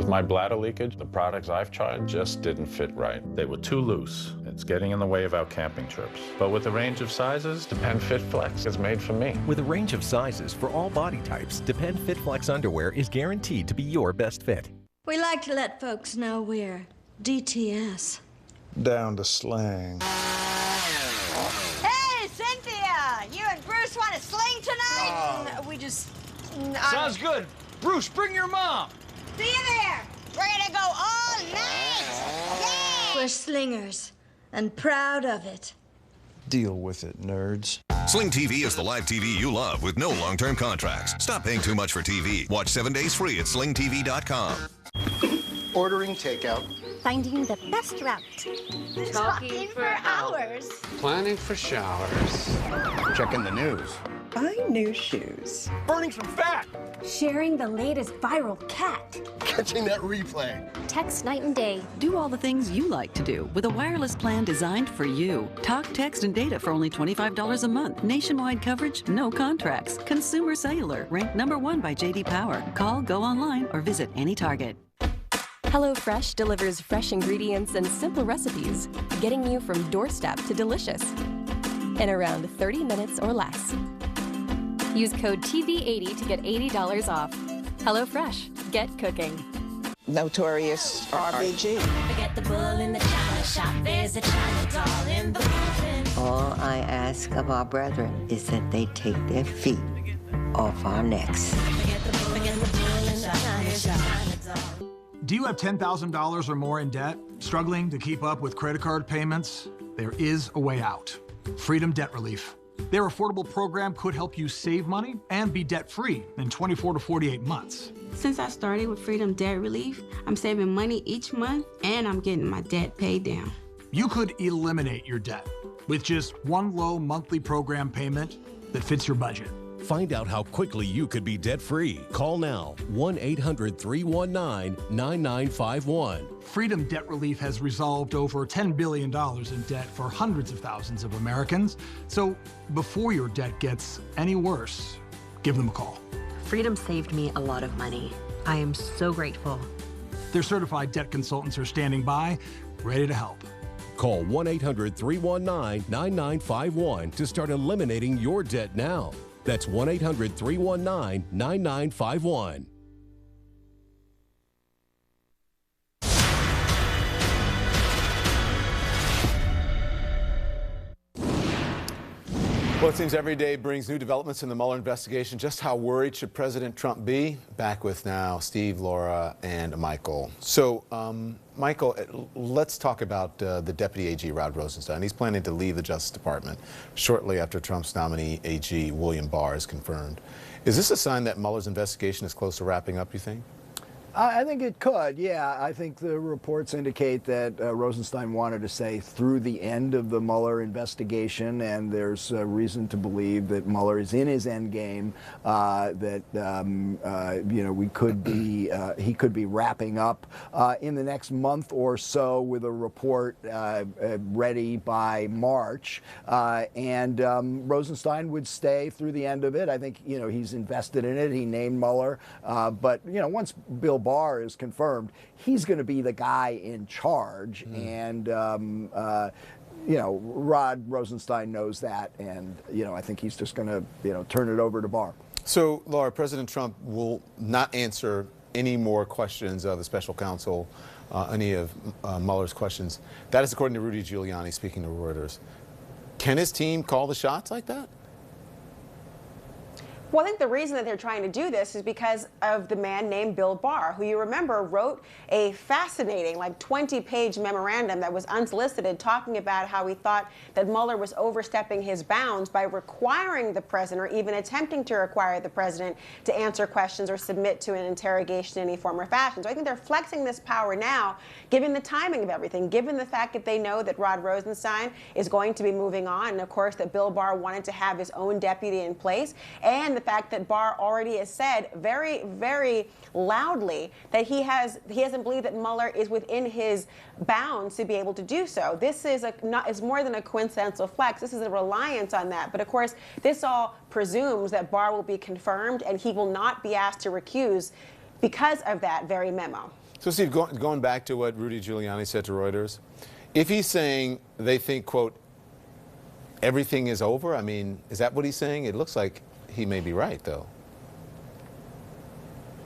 With my bladder leakage, the products I've tried just didn't fit right. They were too loose. It's getting in the way of our camping trips. But with a range of sizes, Depend Fit Flex is made for me. With a range of sizes for all body types, Depend Fit Flex underwear is guaranteed to be your best fit. We like to let folks know we're DTS. Down to slang. Hey, Cynthia! You and Bruce want to sling tonight? We just... Sounds good. Bruce, bring your mom. See you there. We're gonna go all night. Yay! We're slingers, and proud of it. Deal with it, nerds. Sling TV is the live TV you love with no long-term contracts. Stop paying too much for TV. Watch 7 days free at slingtv.com. Ordering takeout. Finding the best route. Talking for hours. Planning for showers. Checking the news. Buying new shoes. Burning some fat. Sharing the latest viral cat. Catching that replay. Text night and day. Do all the things you like to do with a wireless plan designed for you. Talk, text, and data for only $25 a month. Nationwide coverage, no contracts. Consumer Cellular, ranked #1 by J.D. Power. Call, go online, or visit any Target. HelloFresh delivers fresh ingredients and simple recipes, getting you from doorstep to delicious in around 30 minutes or less. Use code TV80 to get $80 off. HelloFresh, get cooking. Notorious RBG. Forget the bull in the china shop. There's a china doll in the building. All I ask of our brethren is that they take their feet off our necks. Forget the bull in the china shop. Do you have $10,000 or more in debt? Struggling to keep up with credit card payments? There is a way out. Freedom Debt Relief. Their affordable program could help you save money and be debt-free in 24 to 48 months. Since I started with Freedom Debt Relief, I'm saving money each month and I'm getting my debt paid down. You could eliminate your debt with just one low monthly program payment that fits your budget. Find out how quickly you could be debt-free. Call now, 1-800-319-9951. Freedom Debt Relief has resolved over $10 billion in debt for hundreds of thousands of Americans. So before your debt gets any worse, give them a call. Freedom saved me a lot of money. I am so grateful. Their certified debt consultants are standing by, ready to help. Call 1-800-319-9951 to start eliminating your debt now. That's 1-800-319-9951. Well, it seems every day brings new developments in the Mueller investigation. Just how worried should President Trump be? Back with now Steve, Laura, and Michael. So, Michael, let's talk about the Deputy AG, Rod Rosenstein. He's planning to leave the Justice Department shortly after Trump's nominee, AG William Barr, is confirmed. Is this a sign that Mueller's investigation is close to wrapping up, you think? I think it could, yeah. I think the reports indicate that Rosenstein wanted to say through the end of the Mueller investigation, and there's reason to believe that Mueller is in his end game, that you know, he could be wrapping up in the next month or so with a report ready by March, and Rosenstein would stay through the end of it. I think, you know, he's invested in it. He named Mueller, but you know, once Bill Barr is confirmed, he's going to be the guy in charge, and you know, Rod Rosenstein knows that, and you know, I think he's just going to, you know, turn it over to Barr. So, Laura, President Trump will not answer any more questions of the special counsel, any of Mueller's questions. That is according to Rudy Giuliani speaking to Reuters. Can his team call the shots like that? Well, I think the reason that they're trying to do this is because of the man named Bill Barr, who you remember wrote a fascinating, like 20-page memorandum that was unsolicited, talking about how he thought that Mueller was overstepping his bounds by requiring the president, or even attempting to require the president, to answer questions or submit to an interrogation in any form or fashion. So I think they're flexing this power now, given the timing of everything, given the fact that they know that Rod Rosenstein is going to be moving on, and of course that Bill Barr wanted to have his own deputy in place, and the fact that Barr already has said very, very loudly that he doesn't believe that Mueller is within his bounds to be able to do so. This is more than a coincidental flex. This is a reliance on that. But of course, this all presumes that Barr will be confirmed and he will not be asked to recuse because of that very memo. So, Steve, going back to what Rudy Giuliani said to Reuters, if he's saying they think, quote, everything is over, I mean, is that what he's saying? It looks like he may be right, though.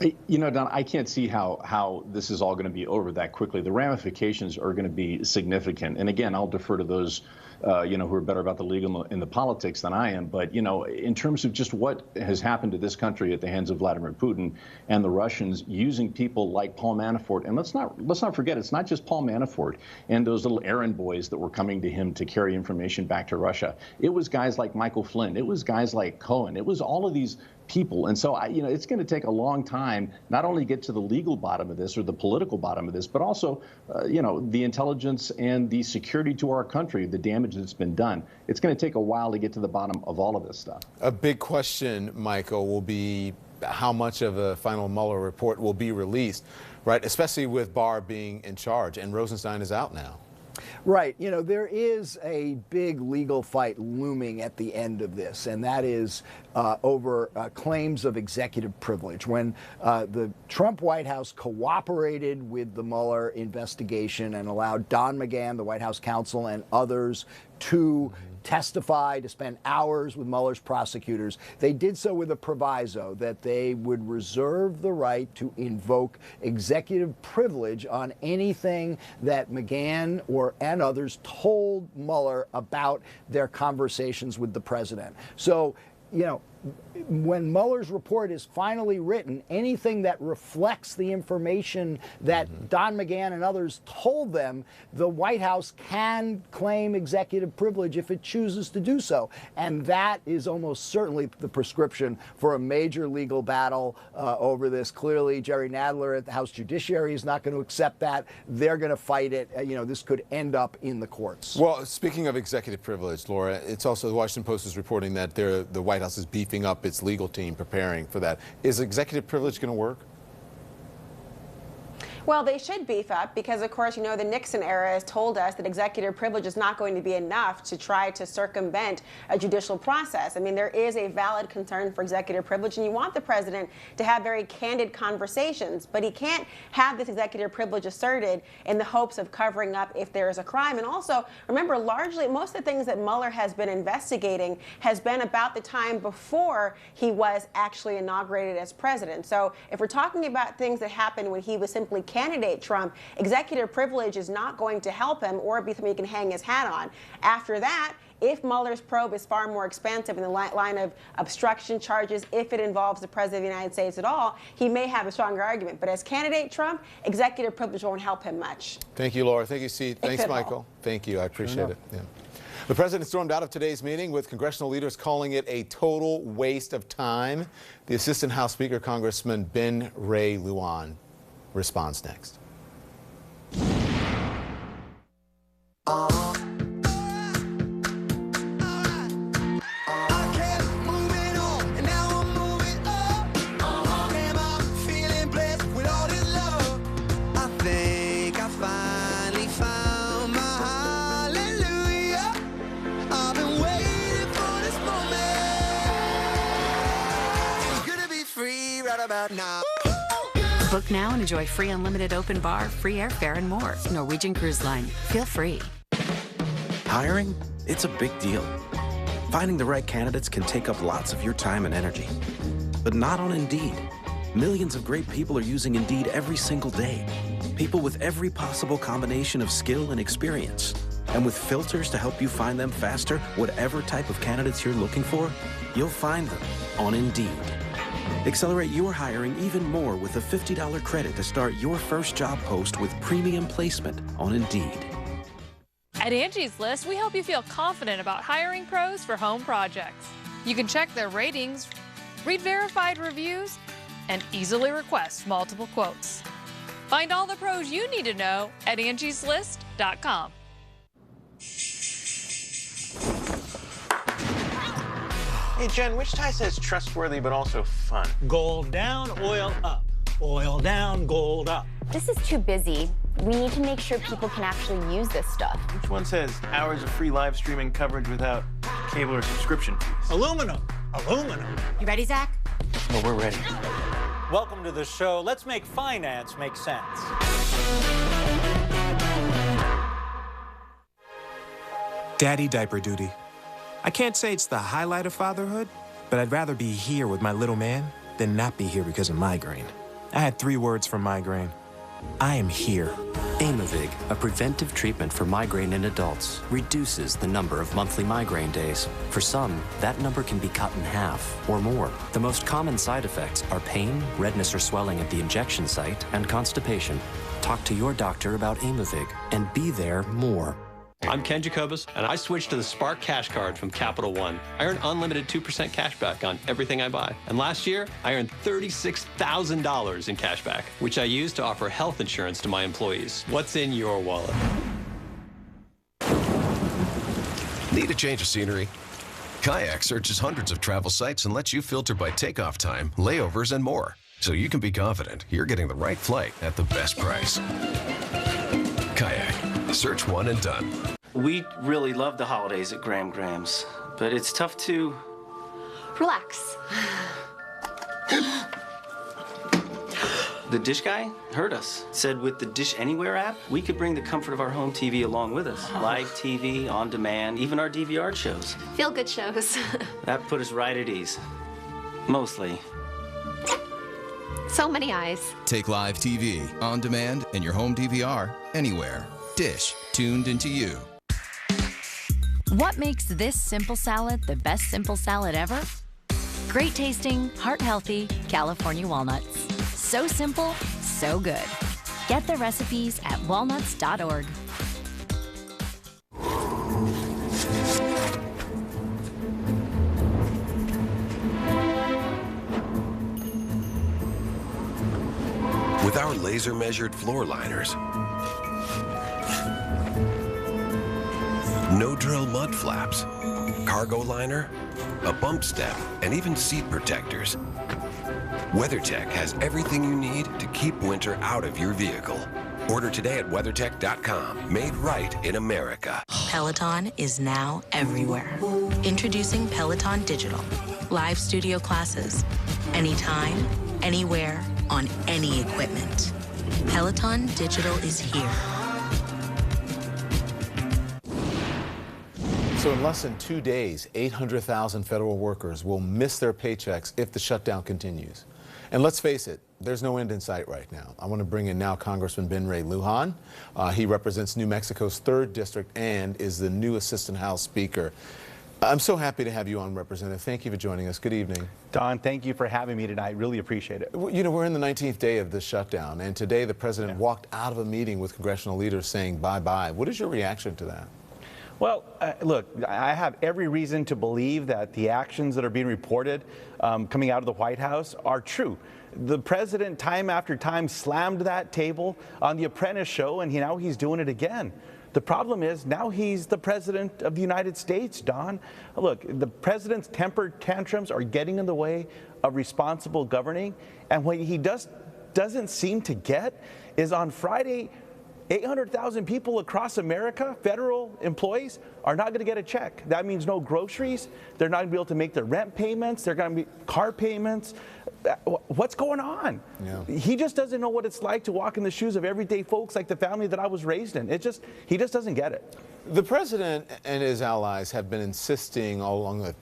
You know, Don, I can't see how this is all going to be over that quickly. The ramifications are going to be significant. And again, I'll defer to those, you know, who are better about the legal and the politics than I am. But, you know, in terms of just what has happened to this country at the hands of Vladimir Putin and the Russians using people like Paul Manafort, and let's not forget, it's not just Paul Manafort and those little errand boys that were coming to him to carry information back to Russia. It was guys like Michael Flynn. It was guys like Cohen. It was all of these people. And so, you know, it's going to take a long time not only to get to the legal bottom of this or the political bottom of this, but also, you know, the intelligence and the security to our country, the damage that's been done. It's going to take a while to get to the bottom of all of this stuff. A big question, Michael, will be how much of a final Mueller report will be released, right? Especially with Barr being in charge and Rosenstein is out now. Right. You know, there is a big legal fight looming at the end of this, and that is over claims of executive privilege. When the Trump White House cooperated with the Mueller investigation and allowed Don McGahn, the White House counsel, and others to testify, to spend hours with Mueller's prosecutors, they did so with a proviso that they would reserve the right to invoke executive privilege on anything that McGahn and others told Mueller about their conversations with the president. So, you know, when Mueller's report is finally written, anything that reflects the information that Don McGahn and others told them, the White House can claim executive privilege if it chooses to do so. And that is almost certainly the prescription for a major legal battle over this. Clearly, Jerry Nadler at the House Judiciary is not going to accept that. They're going to fight it. You know, this could end up in the courts. Well, speaking of executive privilege, Laura, it's also the Washington Post is reporting that the White House is beefing up its legal team preparing for that. Is executive privilege going to work? Well, they should beef up because, of course, you know, the Nixon era has told us that executive privilege is not going to be enough to try to circumvent a judicial process. I mean, there is a valid concern for executive privilege, and you want the president to have very candid conversations, but he can't have this executive privilege asserted in the hopes of covering up if there is a crime. And also, remember, largely, most of the things that Mueller has been investigating has been about the time before he was actually inaugurated as president. So if we're talking about things that happened when he was simply candidate Trump, executive privilege is not going to help him or be something he can hang his hat on. After that, if Mueller's probe is far more expansive in the line of obstruction charges, if it involves the President of the United States at all, he may have a stronger argument. But as candidate Trump, executive privilege won't help him much. Thank you, Laura. Thank you, Steve. Thanks, Michael. Thank you. I appreciate it. Yeah. The president stormed out of today's meeting with congressional leaders calling it a total waste of time. The Assistant House Speaker, Congressman Ben Ray Lujan, responds next. Now. Book now and enjoy free unlimited open bar, free airfare, and more. Norwegian Cruise Line. Feel free. Hiring? It's a big deal. Finding the right candidates can take up lots of your time and energy. But not on Indeed. Millions of great people are using Indeed every single day. People with every possible combination of skill and experience. And with filters to help you find them faster, whatever type of candidates you're looking for, you'll find them on Indeed. Accelerate your hiring even more with a $50 credit to start your first job post with premium placement on Indeed. At Angie's List, we help you feel confident about hiring pros for home projects. You can check their ratings, read verified reviews, and easily request multiple quotes. Find all the pros you need to know at angieslist.com. Hey, Jen, which tie says trustworthy but also fun? Gold down, oil up. Oil down, gold up. This is too busy. We need to make sure people can actually use this stuff. Which one says hours of free live streaming coverage without cable or subscription fees? Aluminum. Aluminum. You ready, Zach? Well, we're ready. Welcome to the show. Let's make finance make sense. Daddy diaper duty. I can't say it's the highlight of fatherhood, but I'd rather be here with my little man than not be here because of migraine. I had 3 words for migraine. I am here. Aimovig, a preventive treatment for migraine in adults, reduces the number of monthly migraine days. For some, that number can be cut in half or more. The most common side effects are pain, redness or swelling at the injection site, and constipation. Talk to your doctor about Aimovig and be there more. I'm Ken Jacobus, and I switched to the Spark Cash Card from Capital One. I earn unlimited 2% cash back on everything I buy. And last year, I earned $36,000 in cash back, which I used to offer health insurance to my employees. What's in your wallet? Need a change of scenery? Kayak searches hundreds of travel sites and lets you filter by takeoff time, layovers, and more. So you can be confident you're getting the right flight at the best price. Kayak. Search one and done. We really love the holidays at Graham Grahams, but it's tough to... Relax. The Dish guy heard us. Said with the Dish Anywhere app, we could bring the comfort of our home TV along with us. Live TV, on demand, even our DVR shows. Feel good shows. That put us right at ease. Mostly. So many eyes. Take live TV, on demand, and your home DVR anywhere. Dish, tuned into you. What makes this simple salad the best simple salad ever? Great tasting, heart healthy California walnuts. So simple, so good. Get the recipes at walnuts.org. With our laser measured floor liners, no drill mud flaps, cargo liner, a bump step, and even seat protectors, WeatherTech has everything you need to keep winter out of your vehicle. Order today at WeatherTech.com. Made right in America. Peloton is now everywhere. Introducing Peloton Digital. Live studio classes. Anytime, anywhere, on any equipment. Peloton Digital is here. So in less than 2 days, 800,000 federal workers will miss their paychecks if the shutdown continues. And let's face it, there's no end in sight right now. I want to bring in now Congressman Ben Ray Lujan. He represents New Mexico's 3rd District and is the new Assistant House Speaker. I'm so happy to have you on, Representative. Thank you for joining us. Good evening. Don, thank you for having me tonight. Really appreciate it. You know, we're in the 19th day of this shutdown, and today the president walked out of a meeting with congressional leaders saying bye-bye. What is your reaction to that? Well, look, I have every reason to believe that the actions that are being reported coming out of the White House are true. The president, time after time, slammed that table on The Apprentice show, and now he's doing it again. The problem is now he's the president of the United States, Don. Look, the president's temper tantrums are getting in the way of responsible governing, and what he doesn't seem to get is on Friday, 800,000 people across America, federal employees, are not going to get a check. That means no groceries. They're not going to be able to make their rent payments. They're going to be car payments. What's going on? Yeah. He just doesn't know what it's like to walk in the shoes of everyday folks like the family that I was raised in. He just doesn't get it. The president and his allies have been insisting all along,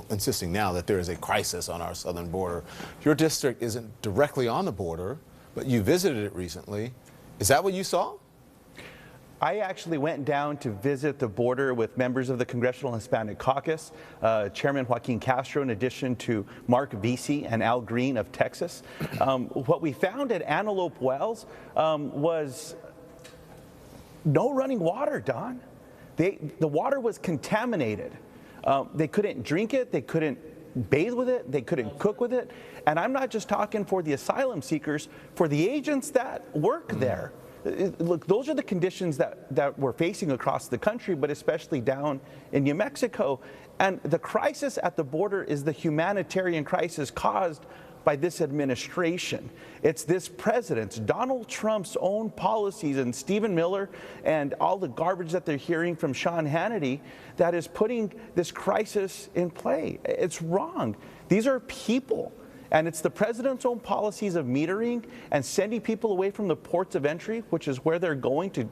insisting now that there is a crisis on our southern border. Your district isn't directly on the border, but you visited it recently. Is that what you saw? I actually went down to visit the border with members of the Congressional Hispanic Caucus, Chairman Joaquin Castro, in addition to Mark Vesey and Al Green of Texas. What we found at Antelope Wells was no running water, Don. The water was contaminated. They couldn't drink it. They couldn't bathe with it. They couldn't cook with it. And I'm not just talking for the asylum seekers, for the agents that work there. Look, those are the conditions that we're facing across the country, but especially down in New Mexico. And the crisis at the border is the humanitarian crisis caused by this administration. It's this president's, Donald Trump's own policies, and Stephen Miller and all the garbage that they're hearing from Sean Hannity that is putting this crisis in play. It's wrong. These are people. And it's the president's own policies of metering and sending people away from the ports of entry, which is where they're going to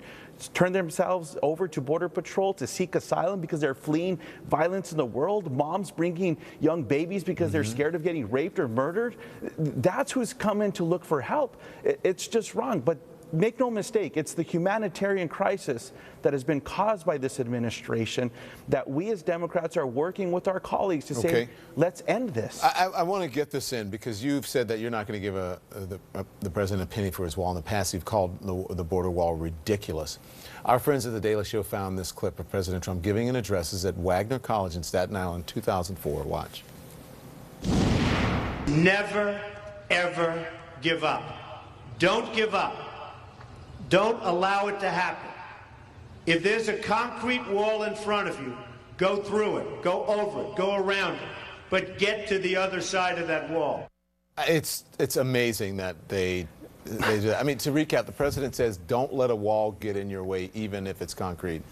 turn themselves over to Border Patrol to seek asylum because they're fleeing violence in the world. Moms bringing young babies because they're scared of getting raped or murdered. That's who's coming to look for help. It's just wrong. But make no mistake, it's the humanitarian crisis that has been caused by this administration that we as Democrats are working with our colleagues to say, let's end this. I want to get this in because you've said that you're not going to give the president a penny for his wall. In the past, you've called the border wall ridiculous. Our friends at The Daily Show found this clip of President Trump giving an address at Wagner College in Staten Island in 2004. Watch. Never, ever give up. Don't give up. Don't allow it to happen. If there's a concrete wall in front of you, go through it, go over it, go around it, but get to the other side of that wall. It's amazing that they do that. I mean, to recap, the president says don't let a wall get in your way, even if it's concrete.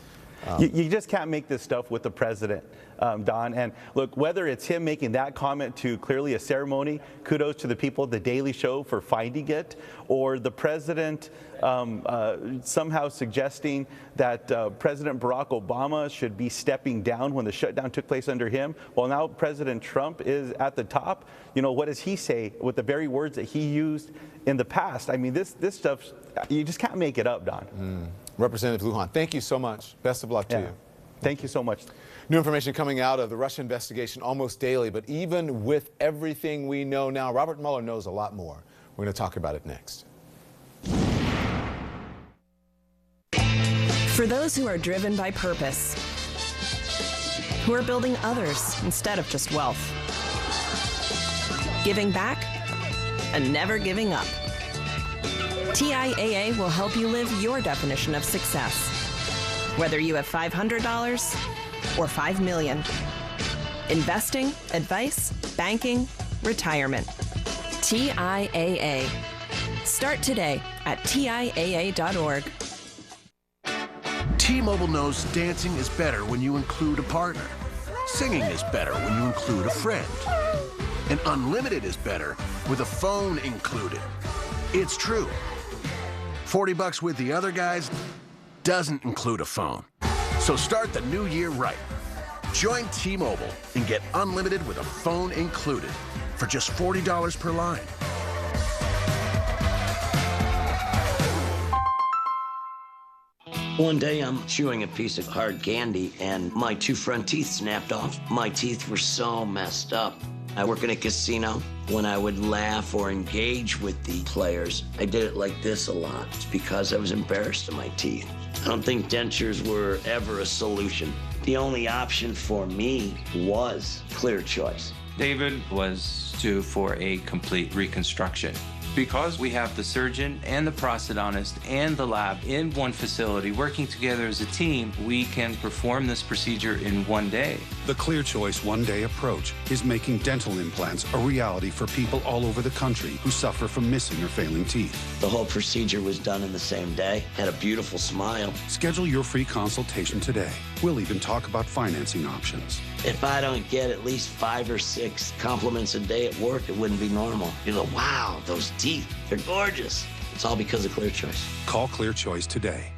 You just can't make this stuff with the president, Don. And look, whether it's him making that comment to clearly a ceremony, kudos to the people at The Daily Show for finding it, or the president somehow suggesting that President Barack Obama should be stepping down when the shutdown took place under him. Well, now President Trump is at the top. You know, what does he say with the very words that he used in the past? I mean, this stuff, you just can't make it up, Don. Representative Lujan, thank you so much. Best of luck to you. Thank you so much. New information coming out of the Russia investigation almost daily, but even with everything we know now, Robert Mueller knows a lot more. We're going to talk about it next. For those who are driven by purpose, who are building others instead of just wealth, giving back and never giving up, TIAA will help you live your definition of success. Whether you have $500 or $5 million. Investing, advice, banking, retirement. TIAA. Start today at TIAA.org. T-Mobile knows dancing is better when you include a partner. Singing is better when you include a friend. And unlimited is better with a phone included. It's true. $40 with the other guys doesn't include a phone. So start the new year right. Join T-Mobile and get unlimited with a phone included for just $40 per line. One day I'm chewing a piece of hard candy and my two front teeth snapped off. My teeth were so messed up. I work in a casino. When I would laugh or engage with the players, I did it like this a lot. It's because I was embarrassed of my teeth. I don't think dentures were ever a solution. The only option for me was Clear Choice. David was due for a complete reconstruction. Because we have the surgeon and the prosthodontist and the lab in one facility working together as a team, we can perform this procedure in one day. The Clear Choice one-day approach is making dental implants a reality for people all over the country who suffer from missing or failing teeth. The whole procedure was done in the same day. Had a beautiful smile. Schedule your free consultation today. We'll even talk about financing options. If I don't get at least 5 or 6 compliments a day at work, it wouldn't be normal. You go, wow, those teeth, they're gorgeous. It's all because of Clear Choice. Call Clear Choice today.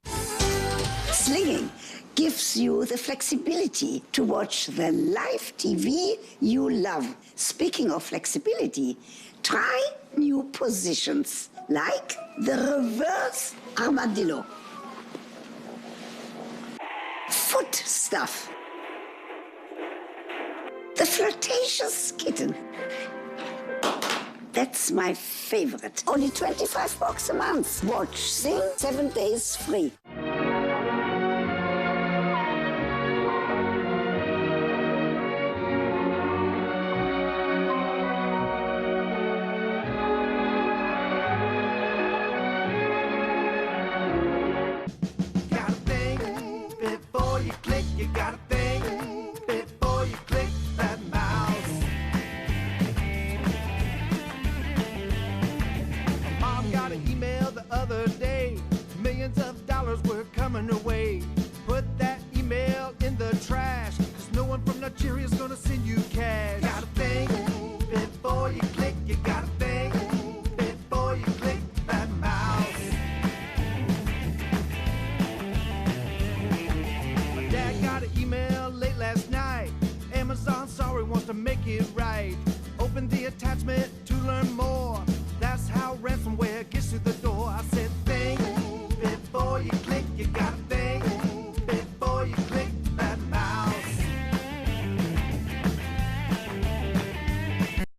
Slinging gives you the flexibility to watch the live TV you love. Speaking of flexibility, try new positions like the reverse armadillo. Foot stuff. The flirtatious kitten. That's my favorite. Only $25 a month. Watch Sing 7 days free. Nigeria's gonna send you cash. Gotta think before you click. learn more.